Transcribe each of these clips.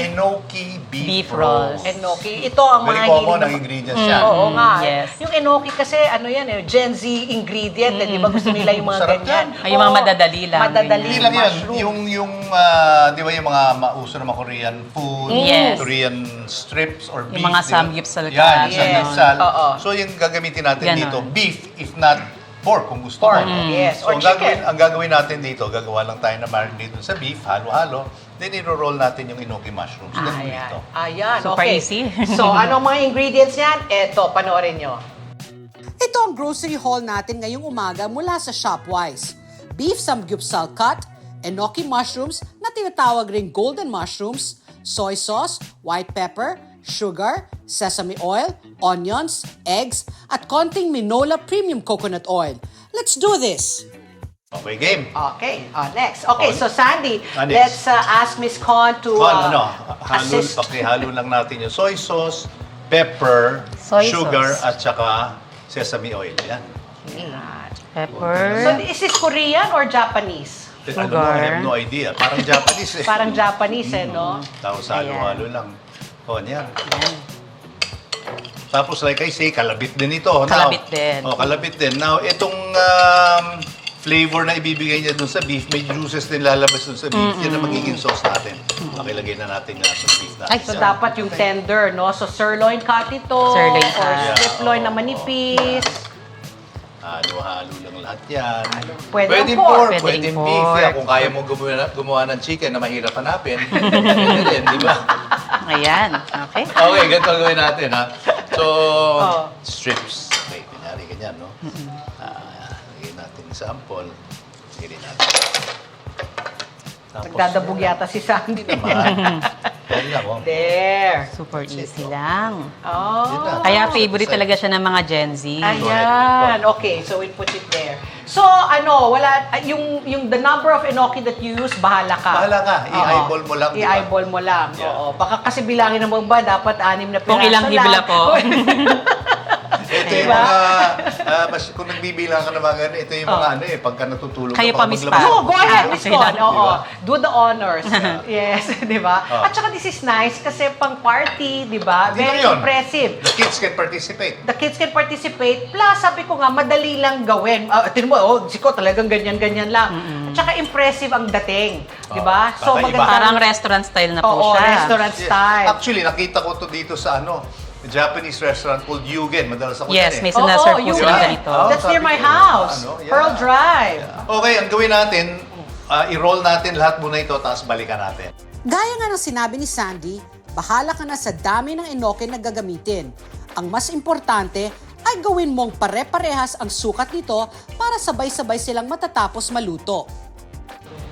Enoki beef Beef rolls. rolls. Enoki. Ito ang Very mga common ang hilig- ingredients yan. Oo nga. yes. Yung enoki kasi, ano yan, Gen Z ingredient. Di ba gusto nila yung mga Sarap ganyan? yan. Ay, yung mga Oo, madadali lang, Madadali. Hindi lang yan. mushroom. Di ba yung mga mauso na mga Korean food, Yes. Korean strips or beef. Yung mga di ba? samgyeopsal Yan, yung Yes. samgyeopsal. Oo. So yung gagamitin natin Ganon. dito, beef, if not pork, kung gusto Pork, mo. yes. So Or chicken. ang gagawin natin dito, gagawa lang tayo na marinade dun sa beef, halo-halo, then iro-roll natin yung enoki mushrooms. Ganun dito. Ayan, Super okay. easy. So, anong mga ingredients yan? Eto, panoorin nyo. Ito ang grocery haul natin ngayong umaga mula sa Shopwise. Beef samgyeopsal cut, enoki mushrooms na tinatawag ring golden mushrooms, soy sauce, white pepper, sugar, sesame oil, onions, eggs, at konting Minola Premium Coconut Oil. Let's do this! Okay, game. Okay, next. Okay, so Sandy, Next. let's ask Miss Con to assist. Pakihalo lang natin yung soy sauce, pepper, Soy sugar, sauce. at saka sesame oil. Yan. Pepper. So, is this Korean or Japanese? Ano mo, I have no idea. Parang Japanese eh. Parang Japanese, no? Tapos halo-halo lang. O, yan. Tapos like I say, kalabit din ito. Kalabit din. Kalabit din. Now, itong flavor na ibibigay niya dun sa beef, may juices din lalabas dun sa beef. Yan ang magiging sauce natin. Pakilagay na natin nga sa beef natin. Ay, So, dapat yung tender, no? So, sirloin cut ito. Sirloin Or cut. strip loin na manipis. Halo-halo lang lahat yan. Pwede Pwede ang pork. pork, pwede Pwedeng beef. pork. Yan. Kung kaya mo gumawa ng chicken na mahirap hanapin, pwede din, di ba? Ayan. Okay. Okay, ganito ang gawin natin, ha? So, Oh. strips. Okay, kunyari ganyan, no? Lagyan natin yung sample. Lagyan natin. Tapos, Nagdadabog yata si Sandy. naman. Yan lang, oh. There. Super easy lang. Oh. Yun lang. Kaya favorite talaga siya ng mga Gen Z. Ayan. Okay, so we put it there. So, yung the number of enoki that you use, bahala ka. Bahala ka. Oo. I-eyeball mo lang, di ba? I-eyeball mo lang. Yeah. Oo. Baka kasi bilangin mo ba, dapat 6 na piraso Kung ilang hibla po. Ito yung Diba? mga, kung nagbibilang ka ng mga ganun, ito yung mga pagka natutulog Kayo ka, pa, Miss maglabas Pat. Oh, go ahead, Miss Okay Con. lang. Oo. Diba? Do the honors. Yes, di ba? Oh. At saka this is nice kasi pang party, di ba? Hindi Very lang yun. impressive. The kids can participate. The kids can participate. Plus, sabi ko nga, madali lang gawin. Tinan mo, si Ko talagang ganyan-ganyan lang. At saka impressive ang dating. Di ba? So, kakaiba. maganda. Parang restaurant style na po Oo, siya. restaurant Yes. style. Actually, nakita ko to dito sa Japanese restaurant called Yugen. Madalas ako Yes, dyan may eh. sinaserve po you sila can. ganito. That's Sabi near my ko, house. yeah. Pearl Drive. Okay, ang gawin natin, i-roll natin lahat muna ito, tapos balikan natin. Gaya nga ng sinabi ni Sandy, bahala ka na sa dami ng enoki na gagamitin. Ang mas importante ay gawin mong pare-parehas ang sukat nito para sabay-sabay silang matatapos maluto.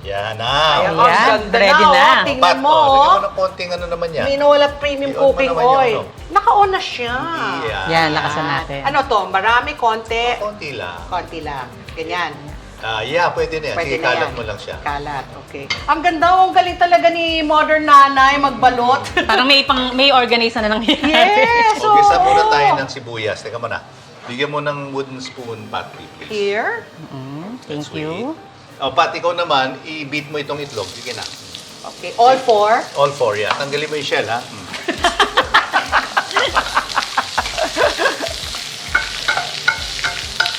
Yan na. Ayan, Ayan, ang ganda ready na. na. Oh. Tingnan mo. Lagyan mo Oh. ng konting naman yan. Minola Premium I-on mo Cooking naman yung Oil. Naka-on na siya. Yan, lakasan natin. Ano to? Marami, konti. Konti lang. Konti lang. Ganyan. Yeah, pwede na yan. Pwede Sige, na kalat yan. mo lang siya. Kalat, okay. Ang ganda, ang galing talaga ni modern nanay magbalot. Parang may organize na nangyayari. Yes! Okay, sa muna oo. tayo ng sibuyas. Teka mo na. Bigyan mo ng wooden spoon, Pat, please. Here. Thank Sweet. you. Pat, ikaw naman, i-beat mo itong itlog. Sige na. Okay, all four. All four, yeah. Tanggalin mo yung shell, ha?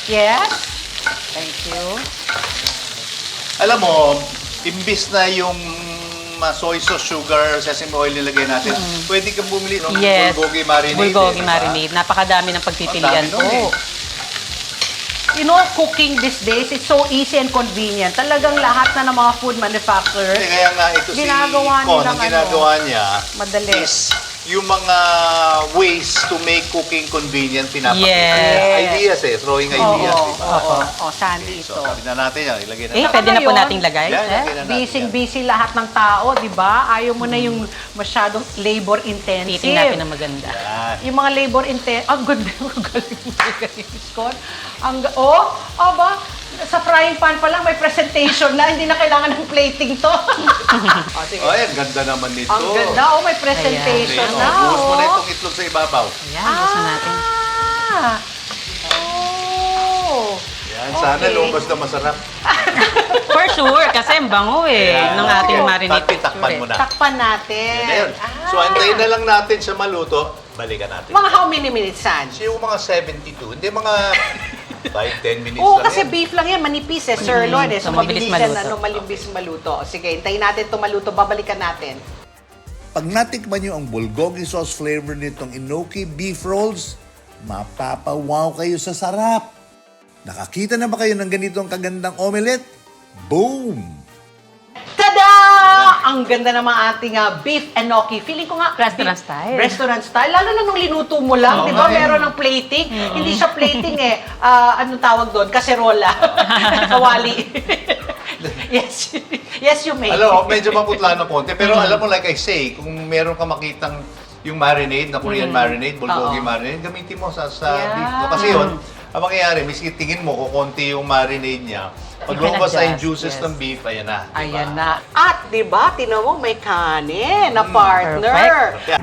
Yes. Thank you. Alam mo, imbis na yung soy sauce, sugar, sesame oil nilagay natin, pwede kang bumili ng Yes. bulgogi marinade. Bulgogi eh, diba? marinade. Napakadami ng pagpipilian Ang dami po. nun eh. You know, cooking these days, it's so easy and convenient. Talagang lahat na ng mga food manufacturers, Hindi, kaya nga ito Ginagawa si Con, nilang ang ginagawa niya madali. is yung mga ways to make cooking convenient, pinapakita Yes. niya. Ideas throwing ideas. Oo, diba? oo, oo. Sandy So, ito. sabi na natin yan, ilagay na Eh, natin. pwede na po ngayon, nating lagay. Yan, Eh? lagay na natin yan. Busy lahat ng tao, di ba? Ayaw mo na yung masyadong labor intensive. Titing natin ng maganda. Yan. Yung mga labor intensive, ang ganda yung galing mo galing, Scott. Aba, sa frying pan pa lang may presentation na, hindi na kailangan ng plating to. Sige. Ay, ang ganda naman nito. Ang ganda, may presentation Okay, na. buhos mo na oh. itong itlog sa ibabaw. Ayan, gusto natin. Oh. Yan, sana Okay. lumabas na masarap. For sure, kasi ang bango ng ating marinade Takpan mo na. Takpan natin. Yan na yun. So, antayin na lang natin siya maluto. Balikan natin. Mga how many minutes, San? So, yung mga 72, hindi mga 5-10 minutes Oo, lang kasi yan. beef lang yan, manipis eh, sirloin eh. So, So, mabilis mabilis yan, maluto. mabilis maluto. Sige, hintayin natin ito maluto, babalikan natin. Pag natikman nyo ang bulgogi sauce flavor nitong Enoki beef rolls, mapapawaw kayo sa sarap. Nakakita na ba kayo ng ganitong kagandang omelette? Boom! Tada! Ang ganda naman ating beef enoki. Feeling ko nga Restaurant beef- style. Restaurant style. Lalo na nung linuto mo lang, Oo di ba? nga eh. Meron ng plating. Hindi siya plating eh. Anong tawag doon? Kaserola. Kawali. Yes. Yes, you may. Alam mo, medyo maputla ng konti. Pero alam mo, like I say, kung meron ka makitang yung marinade, na Korean marinade, bulgogi Oo. marinade, gamitin mo sa Yeah. beef mo. Kasi yun, ang mangyayari, miski tingin mo, kukunti yung marinade niya, pag You can lumabas na yung adjust, juices yes. ng beef, ayan na. Diba? Ayan na. At, di ba, tinan mo, may kanin na partner. Perfect. Yeah.